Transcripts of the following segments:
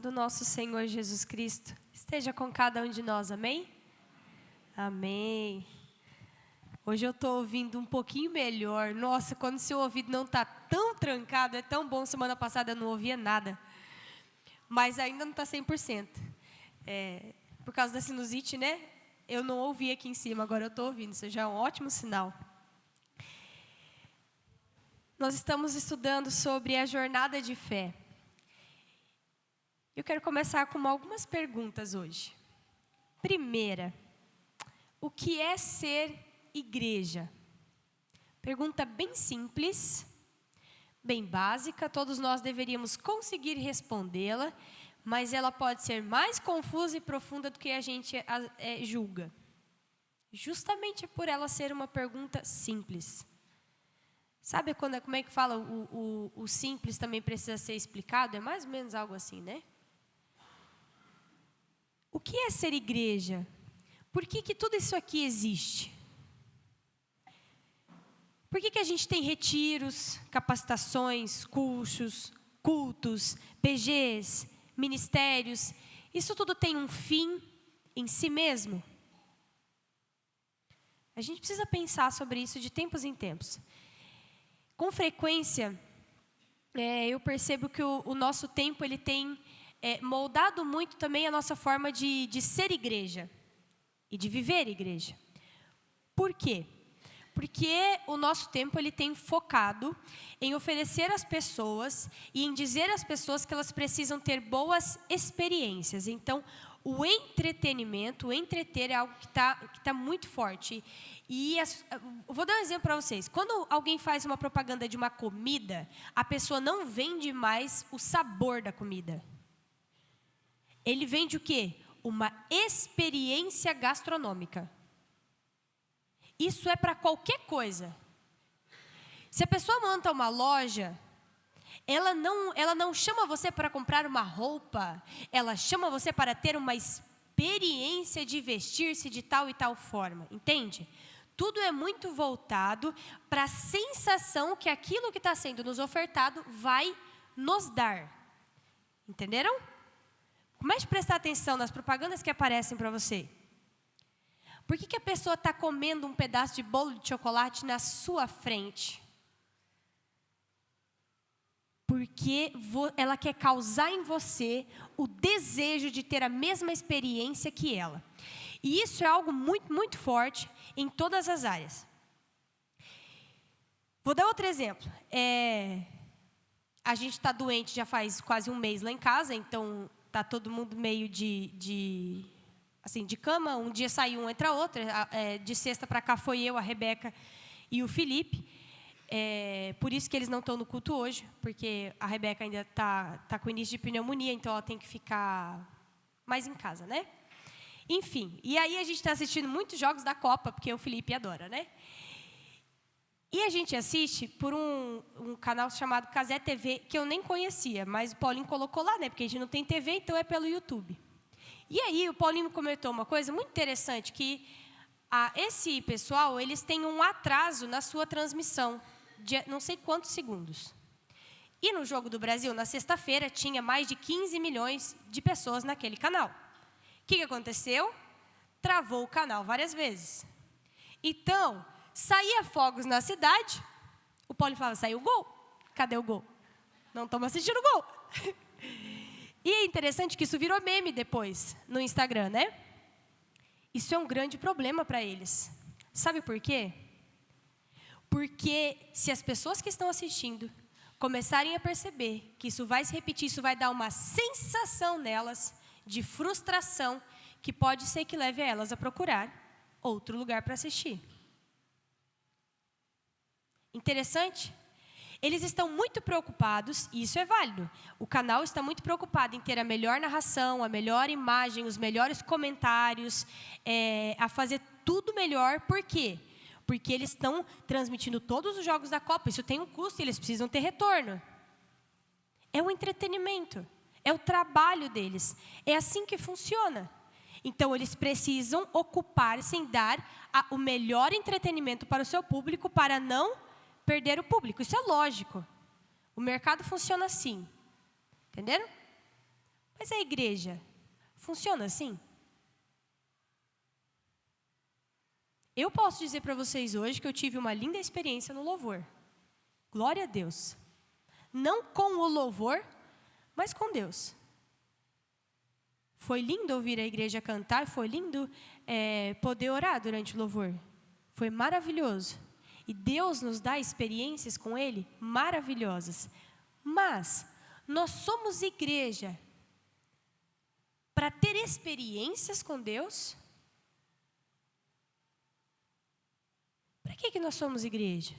do nosso Senhor Jesus Cristo esteja com cada um de nós, amém? Amém. Hoje eu estou ouvindo um pouquinho melhor. Nossa, quando seu ouvido não está tão trancado, é tão bom. Semana passada eu não ouvia nada, mas ainda não está 100%. Por causa da sinusite, né? Eu não ouvi aqui em cima, agora eu estou ouvindo. Isso já é um ótimo sinal. Nós estamos estudando sobre a jornada de fé. Eu quero começar com algumas perguntas hoje. Primeira, o que é ser igreja? Pergunta bem simples, bem básica, todos nós deveríamos conseguir respondê-la, mas ela pode ser mais confusa e profunda do que a gente julga. Justamente por ela ser uma pergunta simples. Sabe como é que fala o simples também precisa ser explicado? É mais ou menos algo assim, né? O que é ser igreja? Por que tudo isso aqui existe? Por que a gente tem retiros, capacitações, cursos, cultos, PGs, ministérios? Isso tudo tem um fim em si mesmo? A gente precisa pensar sobre isso de tempos em tempos. Com frequência, eu percebo que o nosso tempo ele tem moldado muito também a nossa forma de ser igreja e de viver igreja. Por quê? Porque o nosso tempo ele tem focado em oferecer às pessoas e em dizer às pessoas que elas precisam ter boas experiências. Então, o entretenimento, o entreter é algo que tá muito forte. E vou dar um exemplo para vocês. Quando alguém faz uma propaganda de uma comida, a pessoa não vende mais o sabor da comida. Ele vende o quê? Uma experiência gastronômica. Isso é para qualquer coisa. Se a pessoa monta uma loja, ela não chama você para comprar uma roupa, ela chama você para ter uma experiência de vestir-se de tal e tal forma, entende? Tudo é muito voltado para a sensação que aquilo que está sendo nos ofertado vai nos dar. Entenderam? Comece a prestar atenção nas propagandas que aparecem para você. Por que a pessoa está comendo um pedaço de bolo de chocolate na sua frente? Porque ela quer causar em você o desejo de ter a mesma experiência que ela. E isso é algo muito, muito forte em todas as áreas. Vou dar outro exemplo. A gente está doente já faz quase um mês lá em casa, então está todo mundo meio de cama. Um dia sai um, entra outro. De sexta para cá foi eu, a Rebeca e o Felipe. Por isso que eles não estão no culto hoje, porque a Rebeca ainda tá com início de pneumonia, então ela tem que ficar mais em casa, né? Enfim, e aí a gente está assistindo muitos jogos da Copa, porque o Felipe adora, né? E a gente assiste por um canal chamado Casé TV, que eu nem conhecia, mas o Paulinho colocou lá, né? Porque a gente não tem TV, então é pelo YouTube. E aí o Paulinho comentou uma coisa muito interessante, que esse pessoal, eles têm um atraso na sua transmissão, de não sei quantos segundos. E no Jogo do Brasil, na sexta-feira, tinha mais de 15 milhões de pessoas naquele canal. O que aconteceu? Travou o canal várias vezes. Então, saía fogos na cidade, o Paulinho falava, saiu o gol. Cadê o gol? Não estamos assistindo o gol. E é interessante que isso virou meme depois, no Instagram, né? Isso é um grande problema para eles. Sabe por quê? Porque se as pessoas que estão assistindo começarem a perceber que isso vai se repetir, isso vai dar uma sensação nelas de frustração, que pode ser que leve a elas a procurar outro lugar para assistir. Interessante? Eles estão muito preocupados, e isso é válido. O canal está muito preocupado em ter a melhor narração, a melhor imagem, os melhores comentários, a fazer tudo melhor. Por quê? Porque eles estão transmitindo todos os jogos da Copa. Isso tem um custo e eles precisam ter retorno. É um entretenimento. É o trabalho deles. É assim que funciona. Então, eles precisam ocupar-se em dar o melhor entretenimento para o seu público, para não perder o público. Isso é lógico. O mercado funciona assim. Entenderam? Mas a igreja funciona assim? Eu posso dizer para vocês hoje que eu tive uma linda experiência no louvor. Glória a Deus. Não com o louvor, mas com Deus. Foi lindo ouvir a igreja cantar, foi lindo poder orar durante o louvor. Foi maravilhoso. E Deus nos dá experiências com Ele maravilhosas. Mas nós somos igreja para ter experiências com Deus? Para que nós somos igreja?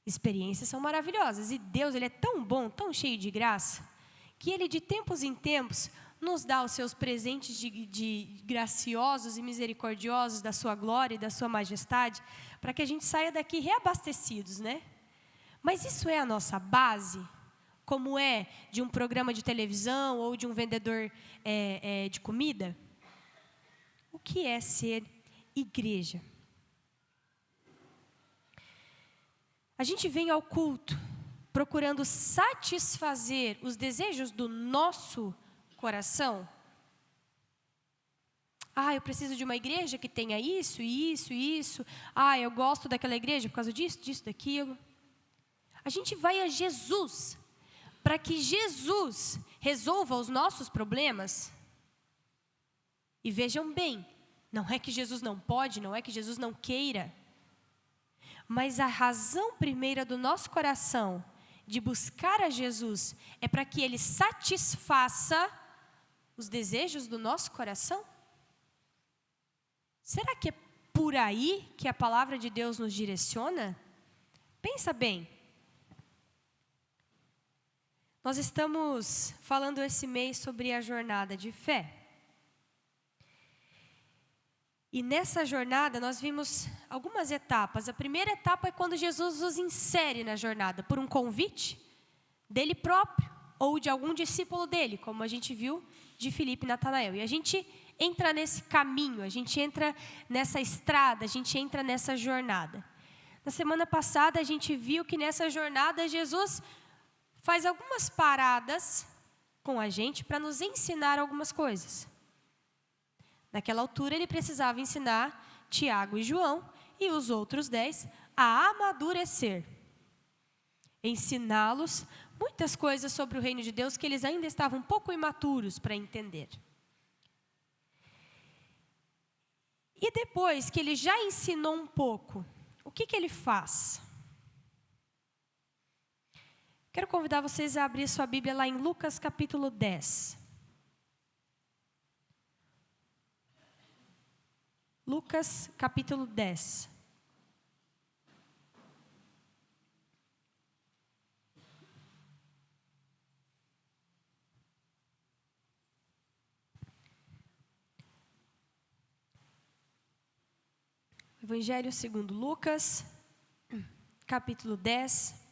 Experiências são maravilhosas. E Deus, Ele é tão bom, tão cheio de graça, que Ele de tempos em tempos nos dá os seus presentes de graciosos e misericordiosos da sua glória e da sua majestade, para que a gente saia daqui reabastecidos, né? Mas isso é a nossa base, como é de um programa de televisão ou de um vendedor de comida? O que é ser igreja? A gente vem ao culto procurando satisfazer os desejos do nosso coração. Eu preciso de uma igreja que tenha isso, isso, isso. Eu gosto daquela igreja por causa disso, disso, daquilo. A gente vai a Jesus para que Jesus resolva os nossos problemas. E vejam bem, não é que Jesus não pode, não é que Jesus não queira. Mas a razão primeira do nosso coração de buscar a Jesus é para que Ele satisfaça os desejos do nosso coração? Será que é por aí que a palavra de Deus nos direciona? Pensa bem. Nós estamos falando esse mês sobre a jornada de fé. E nessa jornada nós vimos algumas etapas. A primeira etapa é quando Jesus nos insere na jornada, por um convite dele próprio ou de algum discípulo dele, como a gente viu de Filipe e Natanael. E a gente entra nesse caminho, a gente entra nessa estrada, a gente entra nessa jornada. Na semana passada a gente viu que nessa jornada Jesus faz algumas paradas com a gente para nos ensinar algumas coisas. Naquela altura ele precisava ensinar Tiago e João e os outros 10 a amadurecer. Ensiná-los muitas coisas sobre o reino de Deus que eles ainda estavam um pouco imaturos para entender. E depois que ele já ensinou um pouco, o que ele faz? Quero convidar vocês a abrir sua Bíblia lá em Lucas capítulo 10. Lucas capítulo 10. Evangelho segundo Lucas, capítulo 10.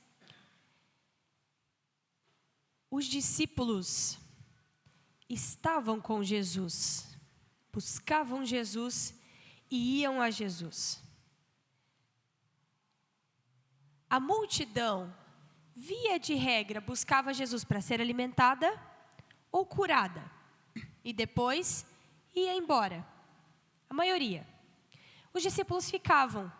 Os discípulos estavam com Jesus, buscavam Jesus e iam a Jesus. A multidão, via de regra, buscava Jesus para ser alimentada ou curada. E depois ia embora. A maioria. Os discípulos ficavam,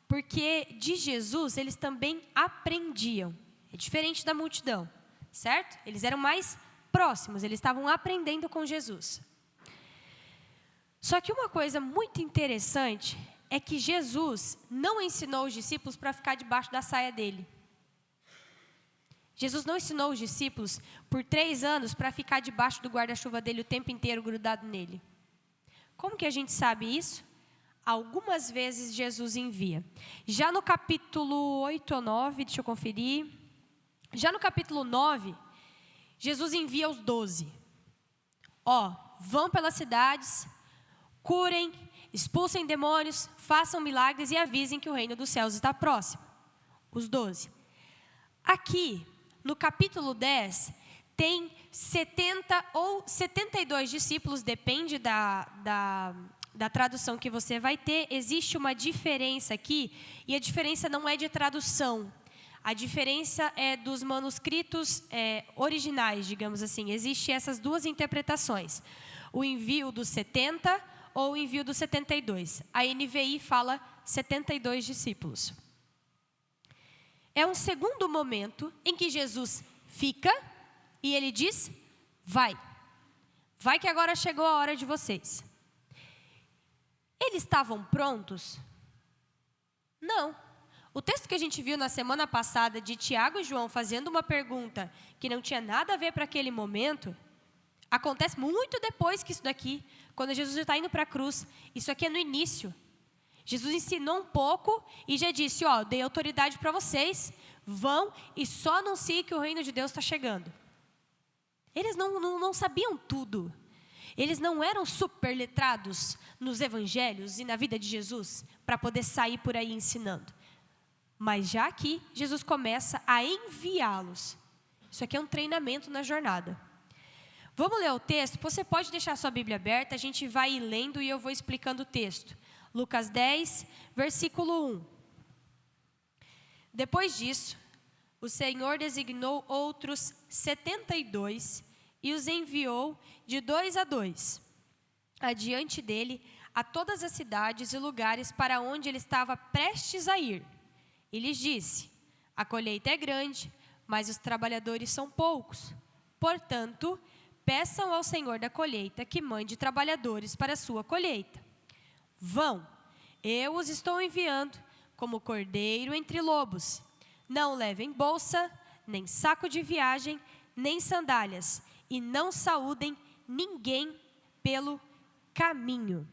porque de Jesus eles também aprendiam. É diferente da multidão, certo? Eles eram mais próximos, eles estavam aprendendo com Jesus. Só que uma coisa muito interessante é que Jesus não ensinou os discípulos para ficar debaixo da saia dele. Jesus não ensinou os discípulos por 3 anos para ficar debaixo do guarda-chuva dele o tempo inteiro grudado nele. Como que a gente sabe isso? Algumas vezes Jesus envia. Já no capítulo 8 ou 9, deixa eu conferir. Já no capítulo 9, Jesus envia os 12. Vão pelas cidades, curem, expulsem demônios, façam milagres e avisem que o reino dos céus está próximo. Os 12. Aqui, no capítulo 10, tem 70 ou 72 discípulos, depende da tradução que você vai ter. Existe uma diferença aqui, e a diferença não é de tradução. A diferença é dos manuscritos originais, digamos assim. Existem essas duas interpretações. O envio dos 70 ou o envio dos 72. A NVI fala 72 discípulos. É um segundo momento em que Jesus fica e ele diz, vai. Vai que agora chegou a hora de vocês. Eles estavam prontos? Não. O texto que a gente viu na semana passada de Tiago e João fazendo uma pergunta que não tinha nada a ver para aquele momento, acontece muito depois que isso daqui, quando Jesus já está indo para a cruz. Isso aqui é no início. Jesus ensinou um pouco e já disse, dei autoridade para vocês, vão e só anunciem que o reino de Deus está chegando. Eles não sabiam tudo. Eles não eram super letrados nos evangelhos e na vida de Jesus para poder sair por aí ensinando. Mas já aqui, Jesus começa a enviá-los. Isso aqui é um treinamento na jornada. Vamos ler o texto? Você pode deixar sua Bíblia aberta, a gente vai ir lendo e eu vou explicando o texto. Lucas 10, versículo 1. Depois disso, o Senhor designou outros 72 e os enviou de 2 a 2, adiante dele, a todas as cidades e lugares para onde ele estava prestes a ir. E lhes disse, a colheita é grande, mas os trabalhadores são poucos. Portanto, peçam ao Senhor da colheita que mande trabalhadores para a sua colheita. Vão, eu os estou enviando como cordeiro entre lobos. Não levem bolsa, nem saco de viagem, nem sandálias, e não saúdem ninguém pelo caminho.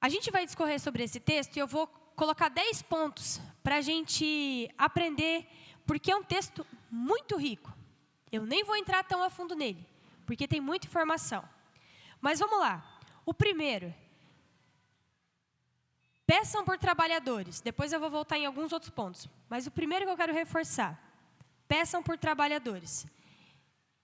A gente vai discorrer sobre esse texto e eu vou colocar 10 pontos para a gente aprender, porque é um texto muito rico. Eu nem vou entrar tão a fundo nele, porque tem muita informação. Mas vamos lá. O primeiro, peçam por trabalhadores. Depois eu vou voltar em alguns outros pontos. Mas o primeiro que eu quero reforçar, peçam por trabalhadores.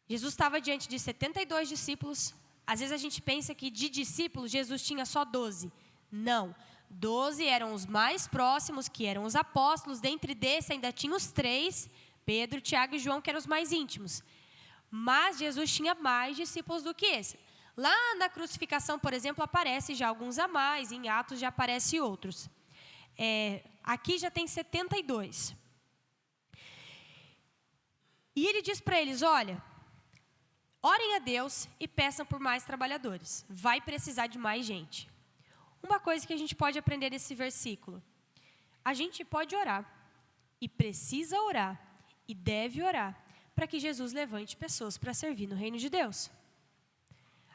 Jesus estava diante de 72 discípulos. Às vezes a gente pensa que de discípulos Jesus tinha só 12. Não. 12 eram os mais próximos, que eram os apóstolos. Dentre desses ainda tinha os 3, Pedro, Tiago e João, que eram os mais íntimos. Mas Jesus tinha mais discípulos do que esse. Lá na crucificação, por exemplo, aparece já alguns a mais. Em Atos já aparecem outros. Aqui já tem 72. E ele diz para eles, olha, orem a Deus e peçam por mais trabalhadores. Vai precisar de mais gente. Uma coisa que a gente pode aprender desse versículo. A gente pode orar, e precisa orar, e deve orar, para que Jesus levante pessoas para servir no reino de Deus.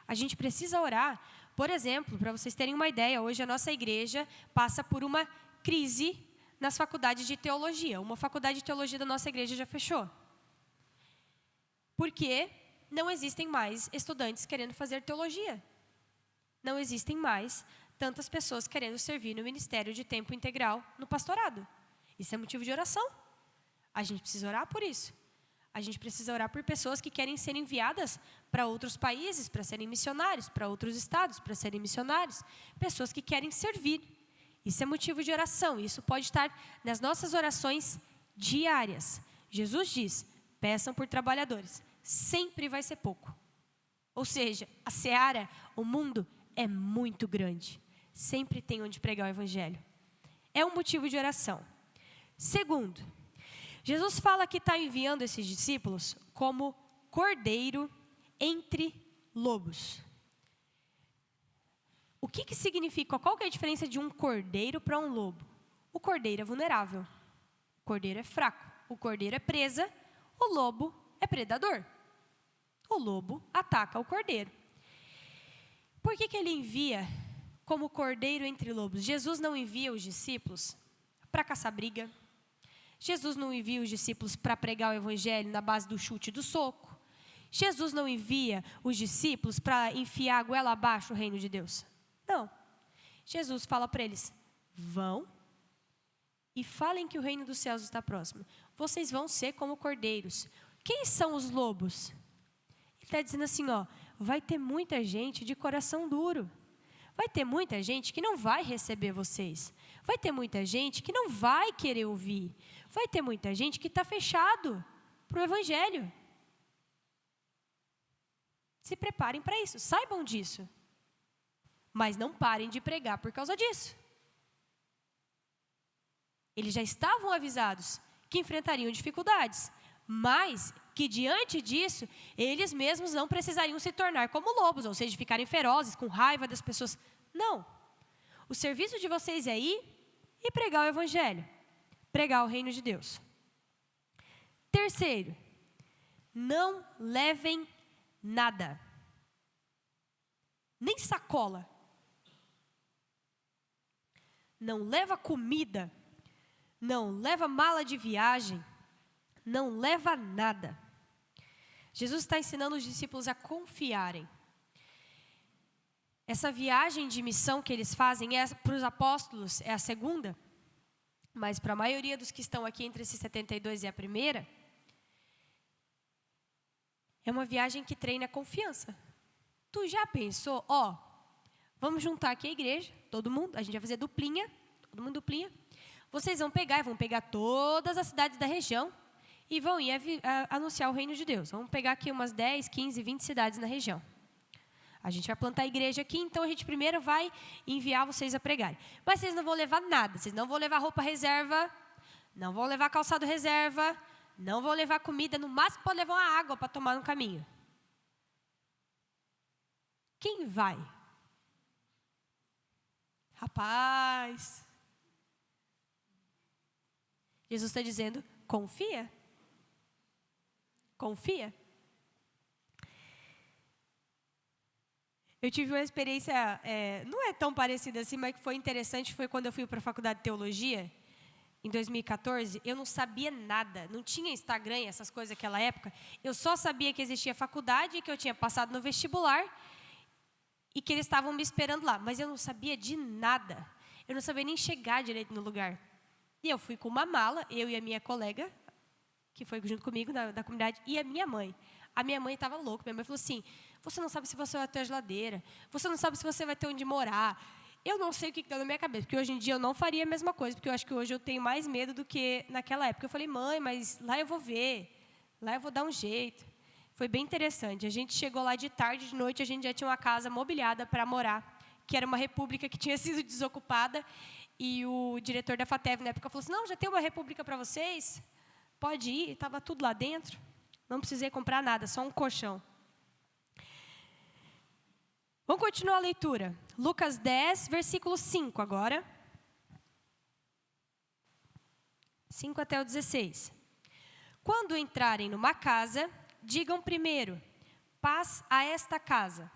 A gente precisa orar, por exemplo, para vocês terem uma ideia, hoje a nossa igreja passa por uma crise nas faculdades de teologia. Uma faculdade de teologia da nossa igreja já fechou. Porque não existem mais estudantes querendo fazer teologia. Não existem mais tantas pessoas querendo servir no ministério de tempo integral no pastorado. Isso é motivo de oração. A gente precisa orar por isso. A gente precisa orar por pessoas que querem ser enviadas para outros países, para serem missionários, para outros estados, para serem missionários. Pessoas que querem servir. Isso é motivo de oração. Isso pode estar nas nossas orações diárias. Jesus diz, peçam por trabalhadores. Sempre vai ser pouco. Ou seja, a seara, o mundo é muito grande. Sempre tem onde pregar o evangelho. É um motivo de oração. Segundo, Jesus fala que está enviando esses discípulos como cordeiro entre lobos. O que significa? Qual que é a diferença de um cordeiro para um lobo? O cordeiro é vulnerável. O cordeiro é fraco. O cordeiro é presa. O lobo é predador. O lobo ataca o cordeiro. Por que ele envia como cordeiro entre lobos? Jesus não envia os discípulos para caçar briga. Jesus não envia os discípulos para pregar o evangelho na base do chute e do soco. Jesus não envia os discípulos para enfiar a goela abaixo o reino de Deus. Não. Jesus fala para eles, vão e falem que o reino dos céus está próximo. Vocês vão ser como cordeiros. Quem são os lobos? Ele está dizendo assim, vai ter muita gente de coração duro. Vai ter muita gente que não vai receber vocês. Vai ter muita gente que não vai querer ouvir. Vai ter muita gente que está fechado para o Evangelho. Se preparem para isso, saibam disso. Mas não parem de pregar por causa disso. Eles já estavam avisados que enfrentariam dificuldades, mas que diante disso, eles mesmos não precisariam se tornar como lobos, ou seja, ficarem ferozes, com raiva das pessoas. Não. O serviço de vocês é ir e pregar o Evangelho, pregar o reino de Deus. Terceiro, não levem nada, nem sacola. Não leva comida, não leva mala de viagem, não leva nada. Jesus está ensinando os discípulos a confiarem. Essa viagem de missão que eles fazem para os apóstolos é a segunda, mas para a maioria dos que estão aqui entre esses 72 e a primeira, é uma viagem que treina confiança. Tu já pensou, vamos juntar aqui a igreja, todo mundo, a gente vai fazer duplinha, todo mundo duplinha. Vocês vão pegar todas as cidades da região e vão ir anunciar o reino de Deus. Vamos pegar aqui umas 10, 15, 20 cidades na região. A gente vai plantar a igreja aqui, então a gente primeiro vai enviar vocês a pregarem. Mas vocês não vão levar nada, vocês não vão levar roupa reserva, não vão levar calçado reserva, não vão levar comida, no máximo pode levar uma água para tomar no caminho. Quem vai? Rapaz, Jesus está dizendo, confia. Confia. Eu tive uma experiência, não é tão parecida assim, mas que foi interessante, foi quando eu fui para a faculdade de teologia, em 2014, eu não sabia nada, não tinha Instagram e essas coisas naquela época, eu só sabia que existia faculdade, que eu tinha passado no vestibular e que eles estavam me esperando lá, mas eu não sabia de nada, eu não sabia nem chegar direito no lugar. E eu fui com uma mala, eu e a minha colega, que foi junto comigo da comunidade, e a minha mãe. A minha mãe estava louca, minha mãe falou assim, você não sabe se você vai ter a geladeira, você não sabe se você vai ter onde morar. Eu não sei o que deu na minha cabeça, porque hoje em dia eu não faria a mesma coisa, porque eu acho que hoje eu tenho mais medo do que naquela época. Eu falei, mãe, mas lá eu vou ver, lá eu vou dar um jeito. Foi bem interessante. A gente chegou lá de tarde, de noite, a gente já tinha uma casa mobiliada para morar, que era uma república que tinha sido desocupada, e o diretor da FATEV na época falou assim, não, já tem uma república para vocês, pode ir, estava tudo lá dentro, não precisei comprar nada, só um colchão. Vamos continuar a leitura. Lucas 10, versículo 5 agora. 5 até o 16. Quando entrarem numa casa, digam primeiro, paz a esta casa.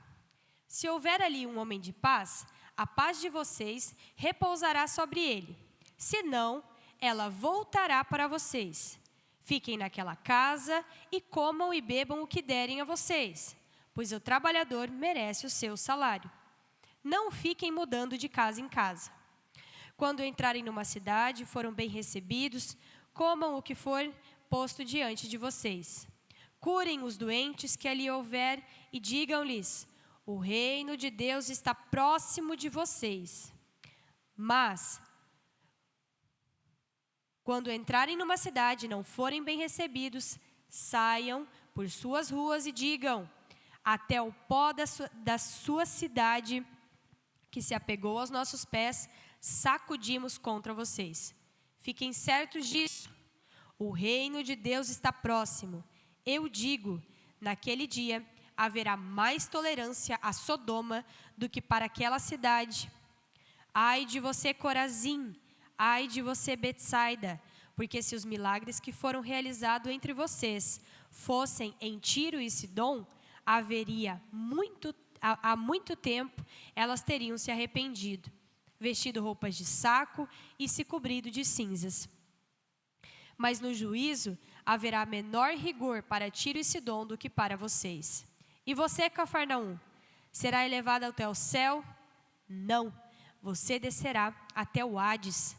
Se houver ali um homem de paz, a paz de vocês repousará sobre ele. Se não, ela voltará para vocês. Fiquem naquela casa e comam e bebam o que derem a vocês, pois o trabalhador merece o seu salário. Não fiquem mudando de casa em casa. Quando entrarem numa cidade e foram bem recebidos, comam o que for posto diante de vocês. Curem os doentes que ali houver e digam-lhes, o reino de Deus está próximo de vocês. Mas, quando entrarem numa cidade e não forem bem recebidos, saiam por suas ruas e digam, até o pó da sua cidade, que se apegou aos nossos pés, sacudimos contra vocês. Fiquem certos disso. O reino de Deus está próximo. Eu digo, naquele dia haverá mais tolerância a Sodoma do que para aquela cidade. Ai de você, Corazim! Ai de você, Betsaida! Porque se os milagres que foram realizados entre vocês fossem em Tiro e Sidom, há muito tempo, elas teriam se arrependido, vestido roupas de saco e se cobrido de cinzas. Mas no juízo haverá menor rigor para Tiro e Sidom do que para vocês. E você, Cafarnaum, será elevado até o céu? Não, você descerá até o Hades.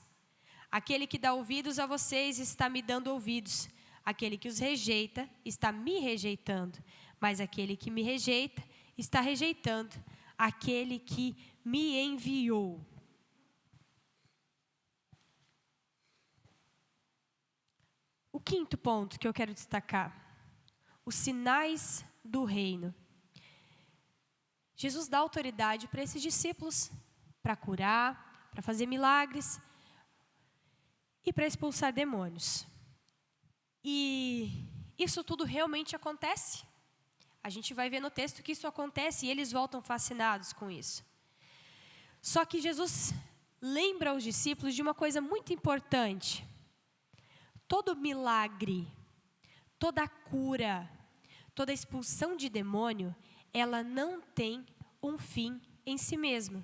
Aquele que dá ouvidos a vocês está me dando ouvidos. Aquele que os rejeita está me rejeitando. Mas aquele que me rejeita está rejeitando aquele que me enviou. O quinto ponto que eu quero destacar: os sinais do reino. Jesus dá autoridade para esses discípulos, para curar, para fazer milagres e para expulsar demônios. E isso tudo realmente acontece. A gente vai ver no texto que isso acontece e eles voltam fascinados com isso. Só que Jesus lembra aos discípulos de uma coisa muito importante. Todo milagre, toda cura, toda expulsão de demônio, ela não tem um fim em si mesma.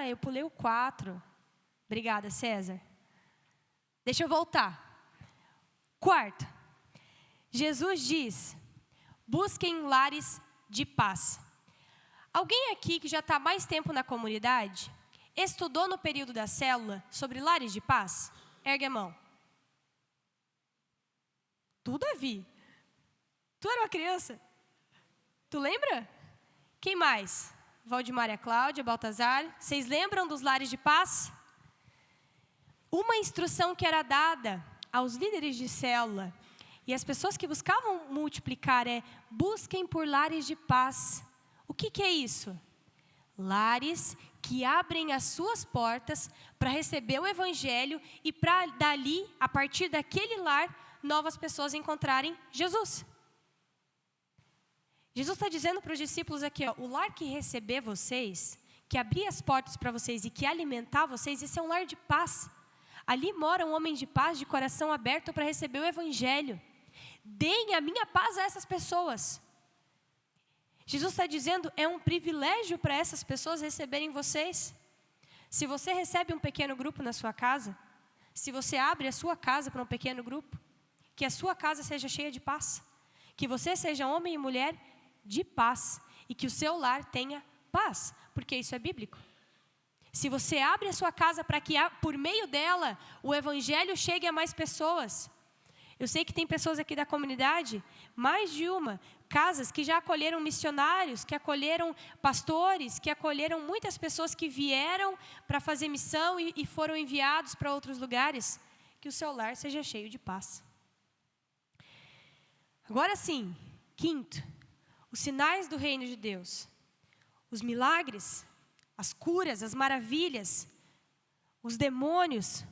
Eu pulei o 4. Obrigada, César. Deixa eu voltar. Quarto, Jesus diz: busquem lares de paz. Alguém aqui que já está mais tempo na comunidade, estudou no período da célula sobre lares de paz? Ergue a mão. Tu, Davi? Tu era uma criança? Tu lembra? Quem mais? Valdemar e a Cláudia, Baltazar. Vocês lembram dos lares de paz? Uma instrução que era dada aos líderes de célula e as pessoas que buscavam multiplicar é: busquem por lares de paz. O que é isso? Lares que abrem as suas portas para receber o evangelho e para dali, a partir daquele lar, novas pessoas encontrarem Jesus. Jesus está dizendo para os discípulos aqui, o lar que receber vocês, que abrir as portas para vocês e que alimentar vocês, esse é um lar de paz. Ali mora um homem de paz, de coração aberto para receber o evangelho. Deem a minha paz a essas pessoas. Jesus está dizendo, é um privilégio para essas pessoas receberem vocês. Se você recebe um pequeno grupo na sua casa, se você abre a sua casa para um pequeno grupo, que a sua casa seja cheia de paz, que você seja homem e mulher de paz, e que o seu lar tenha paz, porque isso é bíblico. Se você abre a sua casa para que, por meio dela, o evangelho chegue a mais pessoas. Eu sei que tem pessoas aqui da comunidade, mais de uma, casas que já acolheram missionários, que acolheram pastores, que acolheram muitas pessoas que vieram para fazer missão e foram enviados para outros lugares. Que o seu lar seja cheio de paz. Agora sim, quinto, os sinais do reino de Deus. Os milagres, as curas, as maravilhas, os demônios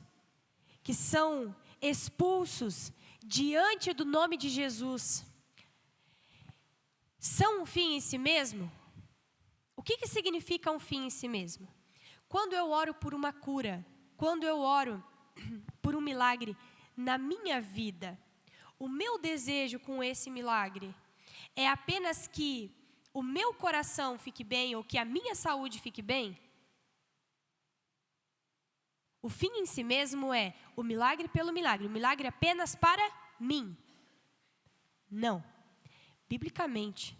que são expulsos diante do nome de Jesus, são um fim em si mesmo? O que significa um fim em si mesmo? Quando eu oro por uma cura, quando eu oro por um milagre na minha vida, o meu desejo com esse milagre é apenas que o meu coração fique bem ou que a minha saúde fique bem? O fim em si mesmo é o milagre pelo milagre, o milagre apenas para mim. Não. Biblicamente,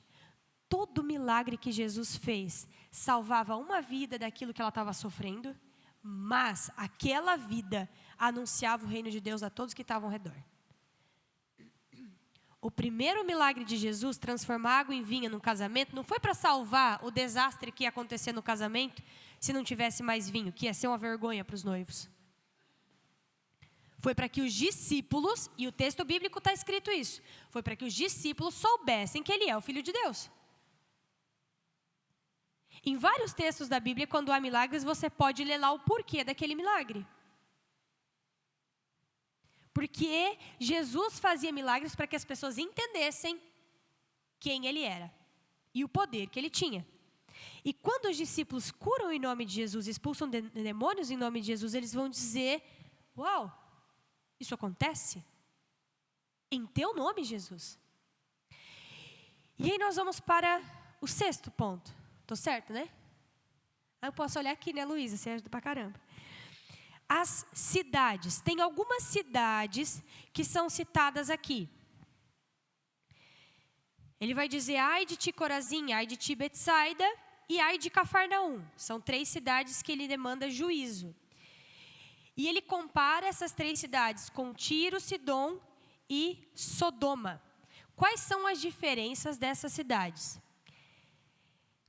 todo milagre que Jesus fez salvava uma vida daquilo que ela estava sofrendo, mas aquela vida anunciava o reino de Deus a todos que estavam ao redor. O primeiro milagre de Jesus, transformar água em vinho no casamento, não foi para salvar o desastre que ia acontecer no casamento se não tivesse mais vinho, que ia ser uma vergonha para os noivos. Foi para que os discípulos, e o texto bíblico está escrito isso, foi para que os discípulos soubessem que ele é o Filho de Deus. Em vários textos da Bíblia, quando há milagres, você pode ler lá o porquê daquele milagre. Porque Jesus fazia milagres para que as pessoas entendessem quem ele era e o poder que ele tinha. E quando os discípulos curam em nome de Jesus, expulsam demônios em nome de Jesus, eles vão dizer: uau, isso acontece? Em teu nome, Jesus. E aí nós vamos para o sexto ponto. Estou certo, né? Eu posso olhar aqui, né, Luísa? Você ajuda pra caramba. As cidades. Tem algumas cidades que são citadas aqui. Ele vai dizer: ai de ti, Corazim, ai de ti, Betsaida, e ai de Cafarnaum. São 3 cidades que ele demanda juízo. E ele compara essas 3 cidades com Tiro, Sidom e Sodoma. Quais são as diferenças dessas cidades?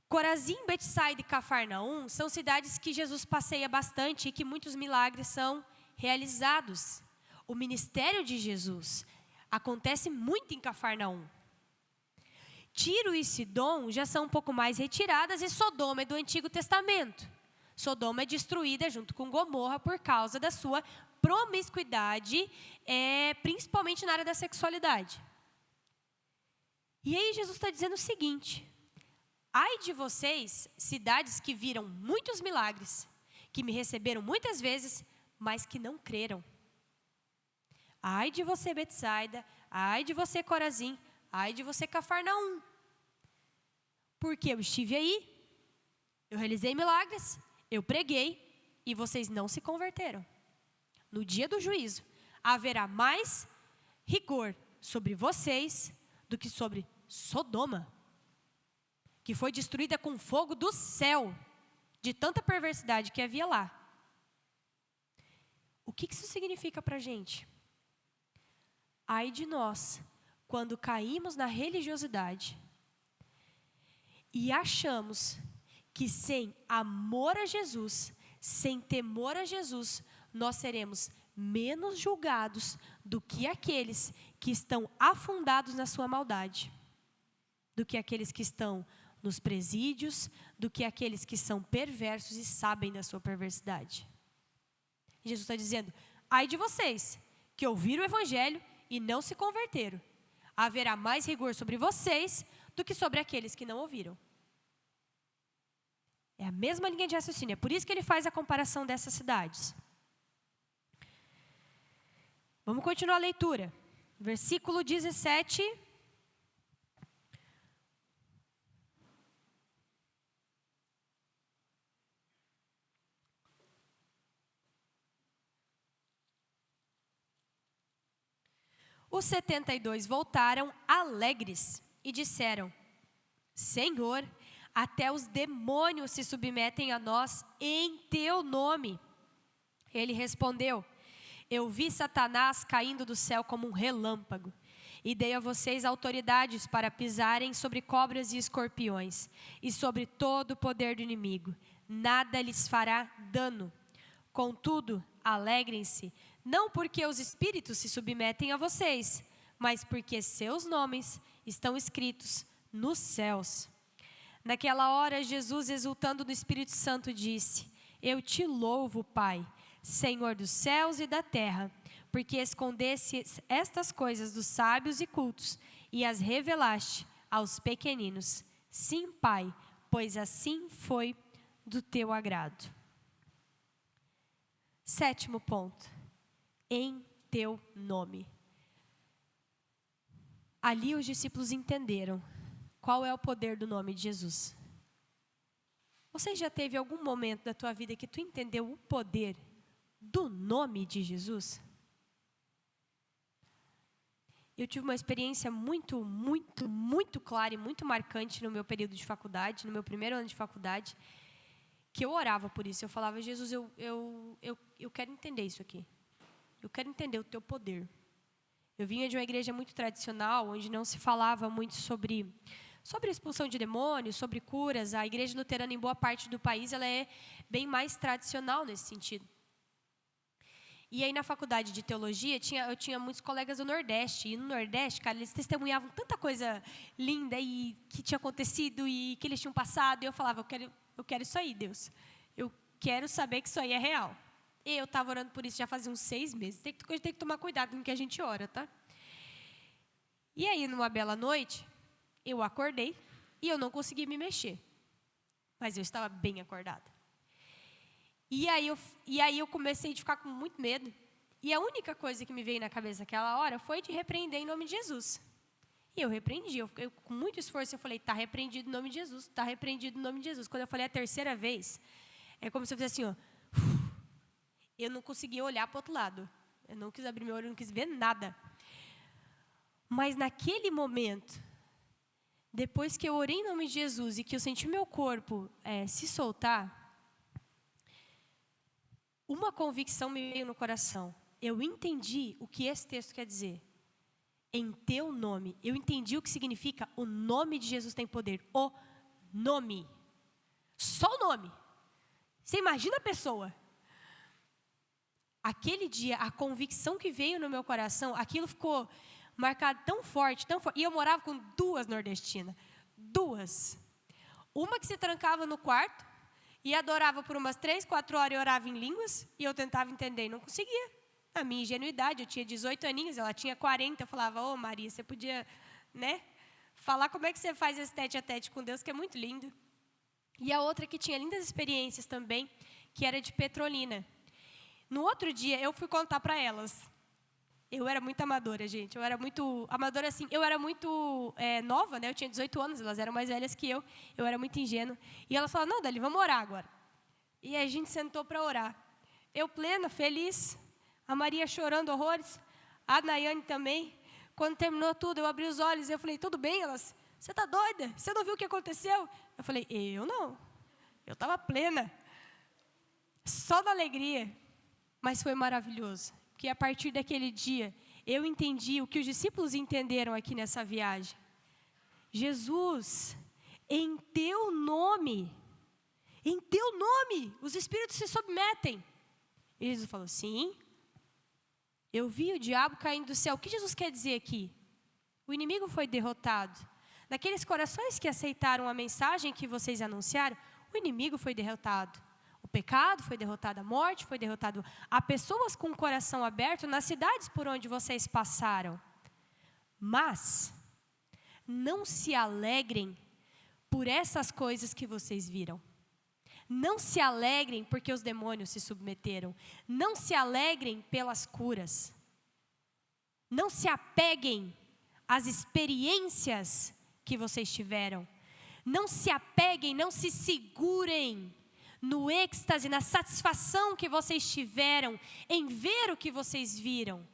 Corazim, Betsaida e Cafarnaum são cidades que Jesus passeia bastante e que muitos milagres são realizados. O ministério de Jesus acontece muito em Cafarnaum. Tiro e Sidom já são um pouco mais retiradas e Sodoma é do Antigo Testamento. Sodoma é destruída junto com Gomorra por causa da sua promiscuidade, principalmente na área da sexualidade. E aí Jesus está dizendo o seguinte: ai de vocês, cidades que viram muitos milagres, que me receberam muitas vezes, mas que não creram. Ai de você, Betsaida, ai de você, Corazim, ai de você, Cafarnaum. Porque eu estive aí, eu realizei milagres, eu preguei e vocês não se converteram. No dia do juízo, haverá mais rigor sobre vocês do que sobre Sodoma, que foi destruída com fogo do céu, de tanta perversidade que havia lá. O que isso significa para a gente? Ai de nós, quando caímos na religiosidade e achamos que sem amor a Jesus, sem temor a Jesus, nós seremos menos julgados do que aqueles que estão afundados na sua maldade, do que aqueles que estão nos presídios, do que aqueles que são perversos e sabem da sua perversidade. Jesus está dizendo: ai de vocês que ouviram o evangelho e não se converteram. Haverá mais rigor sobre vocês do que sobre aqueles que não ouviram. É a mesma linha de raciocínio. É por isso que ele faz a comparação dessas cidades. Vamos continuar a leitura. Versículo 17. Os 72 voltaram alegres e disseram: Senhor, até os demônios se submetem a nós em teu nome. Ele respondeu: eu vi Satanás caindo do céu como um relâmpago, e dei a vocês autoridades para pisarem sobre cobras e escorpiões, e sobre todo o poder do inimigo. Nada lhes fará dano. Contudo, alegrem-se, não porque os espíritos se submetem a vocês, mas porque seus nomes estão escritos nos céus. Naquela hora, Jesus, exultando no Espírito Santo, disse: eu te louvo, Pai, Senhor dos céus e da terra, porque escondeste estas coisas dos sábios e cultos e as revelaste aos pequeninos. Sim, Pai, pois assim foi do teu agrado. 7º ponto: em teu nome. Ali os discípulos entenderam qual é o poder do nome de Jesus. Você já teve algum momento da tua vida que tu entendeu o poder do nome de Jesus? Eu tive uma experiência muito clara e muito marcante no meu período de faculdade, no meu primeiro ano de faculdade, que eu orava por isso. Eu falava: Jesus, eu quero entender isso aqui. Eu quero entender o teu poder. Eu vinha de uma igreja muito tradicional, onde não se falava muito sobre expulsão de demônios, sobre curas. A igreja luterana, em boa parte do país, ela é bem mais tradicional nesse sentido. E aí, na faculdade de teologia, eu tinha muitos colegas do Nordeste. E no Nordeste, cara, eles testemunhavam tanta coisa linda e que tinha acontecido e que eles tinham passado. E eu falava: eu quero isso aí, Deus. Eu quero saber que isso aí é real. E eu estava orando por isso já fazia uns 6 meses. Tem que tomar cuidado com o que a gente ora, tá? E aí, numa bela noite, eu acordei e eu não consegui me mexer. Mas eu estava bem acordada. E aí eu comecei a ficar com muito medo. E a única coisa que me veio na cabeça naquela hora foi de repreender em nome de Jesus. E eu repreendi. Eu, com muito esforço, eu falei: está repreendido em nome de Jesus, está repreendido em nome de Jesus. Quando eu falei a terceira vez, é como se eu fizesse assim, ó. Eu não conseguia olhar para o outro lado. Eu não quis abrir meu olho, eu não quis ver nada. Mas naquele momento, depois que eu orei em nome de Jesus e que eu senti meu corpo se soltar, uma convicção me veio no coração. Eu entendi o que esse texto quer dizer. em teu nome. Eu entendi o que significa o nome de Jesus tem poder. O nome. Só o nome. Você imagina a pessoa. Aquele dia, a convicção que veio no meu coração, aquilo ficou marcado tão forte, tão forte. E eu morava com 2 nordestinas. 2. Uma que se trancava no quarto e adorava por umas 3, 4 horas e orava em línguas. E eu tentava entender e não conseguia. A minha ingenuidade, eu tinha 18 aninhos, ela tinha 40. Eu falava, ô Maria, você podia, né, falar como é que você faz esse tete a tete com Deus, que é muito lindo. E a outra que tinha lindas experiências também, que era de Petrolina. No outro dia, eu fui contar para elas. Eu era muito amadora, gente. Eu era muito amadora, assim. Eu era muito nova, né? Eu tinha 18 anos, elas eram mais velhas que eu. Eu era muito ingênua. E elas falaram, não, Dali, vamos orar agora. E a gente sentou para orar. Eu plena, feliz. A Maria chorando horrores. A Nayane também. Quando terminou tudo, eu abri os olhos e eu falei, tudo bem? Elas, você está doida? Você não viu o que aconteceu? Eu falei, eu não. Eu estava plena. Só da alegria. Mas foi maravilhoso. Porque a partir daquele dia, eu entendi o que os discípulos entenderam aqui nessa viagem. Jesus, em teu nome, os espíritos se submetem. E Jesus falou, sim, eu vi o diabo caindo do céu. O que Jesus quer dizer aqui? O inimigo foi derrotado. Naqueles corações que aceitaram a mensagem que vocês anunciaram, o inimigo foi derrotado. O pecado foi derrotado, a morte foi derrotada. Há pessoas com o coração aberto nas cidades por onde vocês passaram. Mas não se alegrem por essas coisas que vocês viram. Não se alegrem porque os demônios se submeteram. Não se alegrem pelas curas. Não se apeguem às experiências que vocês tiveram. Não se apeguem, não se segurem no êxtase, na satisfação que vocês tiveram em ver o que vocês viram.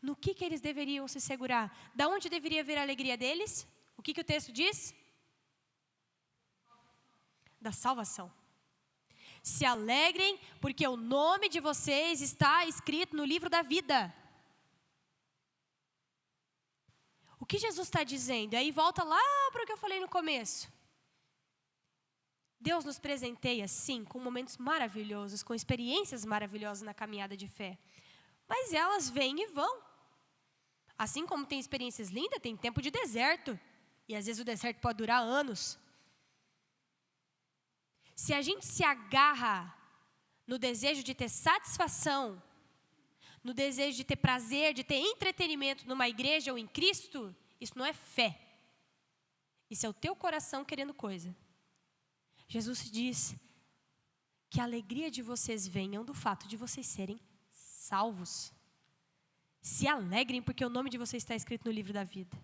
No que eles deveriam se segurar? Da onde deveria vir a alegria deles? O que o texto diz? Da salvação. Se alegrem, porque o nome de vocês está escrito no livro da vida. O que Jesus está dizendo? Aí volta lá para o que eu falei no começo. Deus nos presenteia, sim, com momentos maravilhosos, com experiências maravilhosas na caminhada de fé. Mas elas vêm e vão. Assim como tem experiências lindas, tem tempo de deserto. E às vezes o deserto pode durar anos. Se a gente se agarra no desejo de ter satisfação, no desejo de ter prazer, de ter entretenimento numa igreja ou em Cristo, isso não é fé. Isso é o teu coração querendo coisa. Jesus diz que a alegria de vocês venham do fato de vocês serem salvos. Se alegrem porque o nome de vocês está escrito no livro da vida.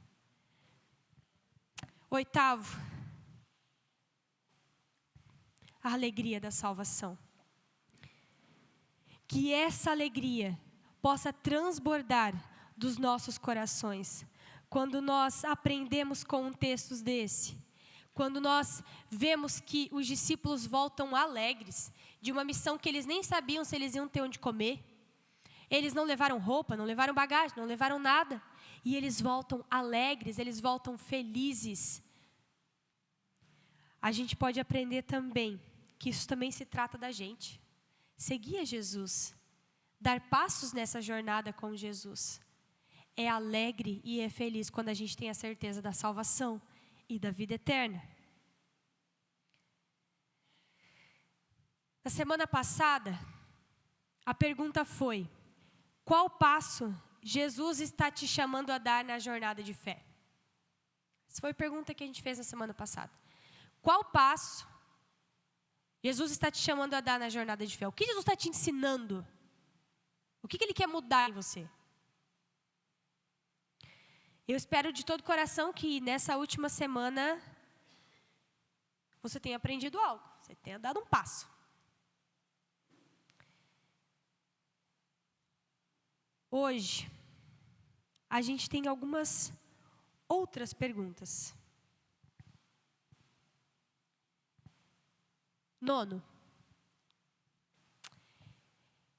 8º, a alegria da salvação. Que essa alegria possa transbordar dos nossos corações. Quando nós aprendemos com um texto desse, quando nós vemos que os discípulos voltam alegres, de uma missão que eles nem sabiam se eles iam ter onde comer. Eles não levaram roupa, não levaram bagagem, não levaram nada. E eles voltam alegres, eles voltam felizes. A gente pode aprender também que isso também se trata da gente. Seguir a Jesus, dar passos nessa jornada com Jesus. É alegre e é feliz quando a gente tem a certeza da salvação e da vida eterna. Na semana passada, a pergunta foi: qual passo Jesus está te chamando a dar na jornada de fé? Essa foi a pergunta que a gente fez na semana passada. Qual passo Jesus está te chamando a dar na jornada de fé? O que Jesus está te ensinando? O que Ele quer mudar em você? Eu espero de todo coração que nessa última semana você tenha aprendido algo, você tenha dado um passo. Hoje, a gente tem algumas outras perguntas. 9.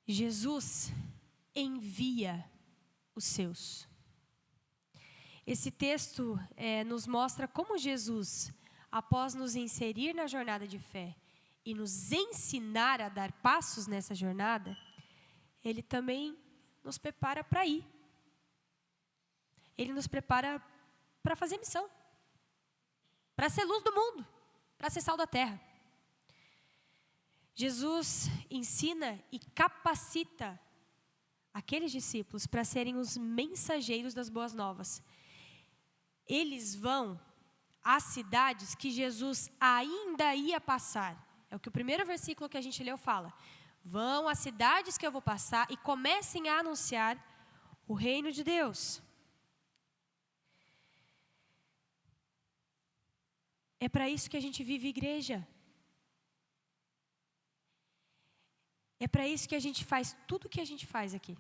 Jesus envia os seus. Esse texto nos mostra como Jesus, após nos inserir na jornada de fé e nos ensinar a dar passos nessa jornada, Ele também nos prepara para ir. Ele nos prepara para fazer missão, para ser luz do mundo, para ser sal da terra. Jesus ensina e capacita aqueles discípulos para serem os mensageiros das boas novas. Eles vão às cidades que Jesus ainda ia passar. É o que o primeiro versículo que a gente leu fala. Vão às cidades que eu vou passar e comecem a anunciar o reino de Deus. É para isso que a gente vive igreja. É para isso que a gente faz tudo o que a gente faz aqui.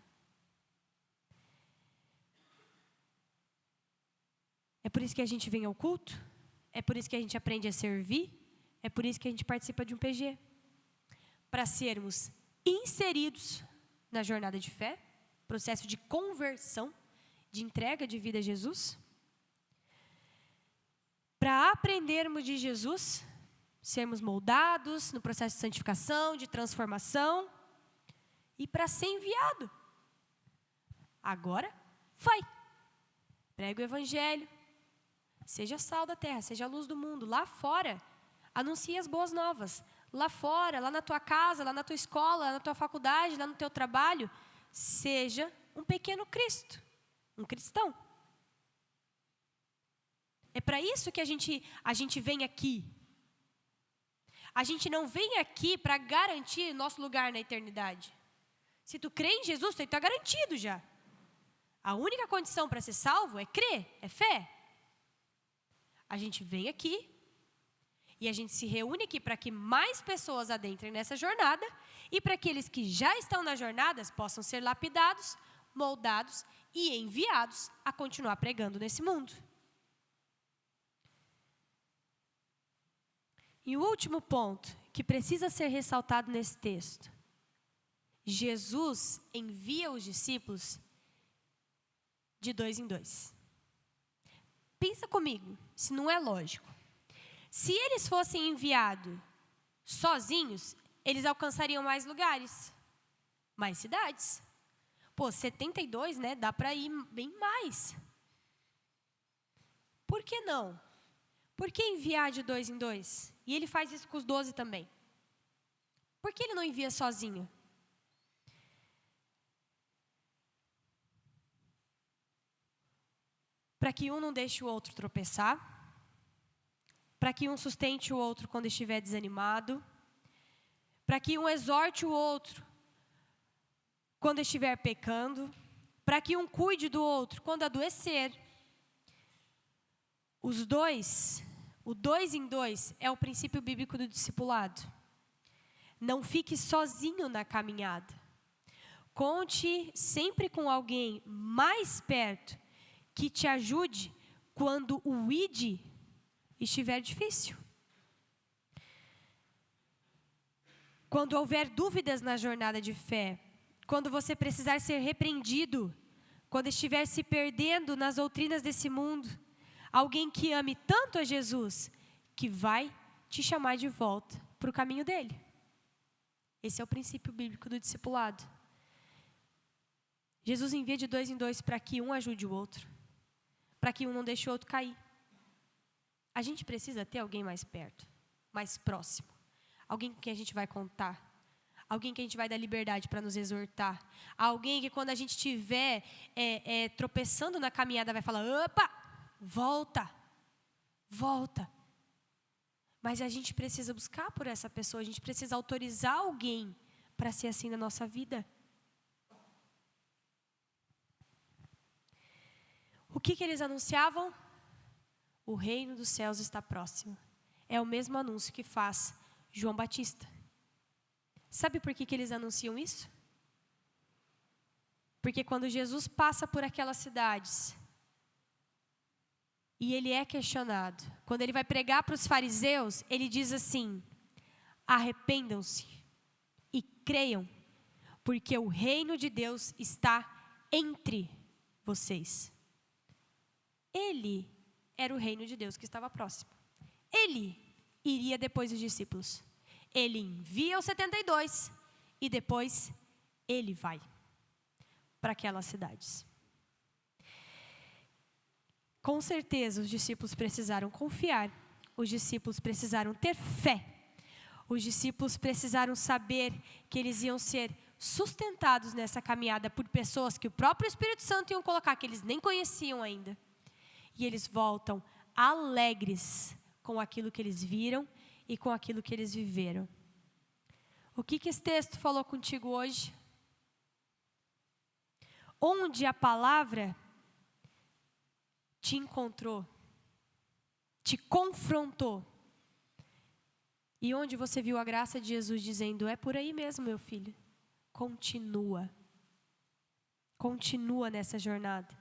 É por isso que a gente vem ao culto. É por isso que a gente aprende a servir. É por isso que a gente participa de um PG. Para sermos inseridos na jornada de fé, processo de conversão, de entrega de vida a Jesus. Para aprendermos de Jesus, sermos moldados no processo de santificação, de transformação, e para ser enviado. Agora, vai. Prega o evangelho, seja sal da terra, seja a luz do mundo. Lá fora, anuncie as boas novas. Lá fora, lá na tua casa, lá na tua escola, lá na tua faculdade, lá no teu trabalho, seja um pequeno Cristo, um cristão. É para isso que a gente vem aqui. A gente não vem aqui para garantir nosso lugar na eternidade. Se tu crê em Jesus, tu está garantido já. A única condição para ser salvo é crer, é fé. A gente vem aqui e a gente se reúne aqui para que mais pessoas adentrem nessa jornada e para que aqueles que já estão nas jornadas possam ser lapidados, moldados e enviados a continuar pregando nesse mundo. E o último ponto que precisa ser ressaltado nesse texto. Jesus envia os discípulos de 2 em 2. Pensa comigo, se não é lógico. Se eles fossem enviados sozinhos, eles alcançariam mais lugares, mais cidades. 72, né? Dá para ir bem mais. Por que não? Por que enviar de 2 em 2? E ele faz isso com os 12 também. Por que ele não envia sozinho? Para que um não deixe o outro tropeçar. Para que um sustente o outro quando estiver desanimado. Para que um exorte o outro quando estiver pecando. Para que um cuide do outro quando adoecer. Os dois, o 2 em 2 é o princípio bíblico do discipulado. Não fique sozinho na caminhada. Conte sempre com alguém mais perto que te ajude quando o id estiver difícil. Quando houver dúvidas na jornada de fé, quando você precisar ser repreendido, quando estiver se perdendo nas doutrinas desse mundo, alguém que ame tanto a Jesus, que vai te chamar de volta para o caminho dele. Esse é o princípio bíblico do discipulado. Jesus envia de 2 em 2 para que um ajude o outro, para que um não deixe o outro cair. A gente precisa ter alguém mais perto, mais próximo, alguém com quem a gente vai contar, alguém que a gente vai dar liberdade para nos exortar, alguém que quando a gente estiver tropeçando na caminhada vai falar, opa, volta, volta. Mas a gente precisa buscar por essa pessoa, a gente precisa autorizar alguém para ser assim na nossa vida. O que eles anunciavam? O reino dos céus está próximo. É o mesmo anúncio que faz João Batista. Sabe por que eles anunciam isso? Porque quando Jesus passa por aquelas cidades e ele é questionado, quando ele vai pregar para os fariseus, ele diz assim: arrependam-se e creiam, porque o reino de Deus está entre vocês. Ele era o reino de Deus que estava próximo. Ele iria depois dos discípulos. Ele envia os 72 e depois ele vai para aquelas cidades. Com certeza os discípulos precisaram confiar, os discípulos precisaram ter fé, os discípulos precisaram saber que eles iam ser sustentados nessa caminhada por pessoas que o próprio Espírito Santo iam colocar, que eles nem conheciam ainda. E eles voltam alegres com aquilo que eles viram e com aquilo que eles viveram. O que esse texto falou contigo hoje? Onde a palavra te encontrou, te confrontou, e onde você viu a graça de Jesus dizendo, é por aí mesmo, meu filho, continua nessa jornada.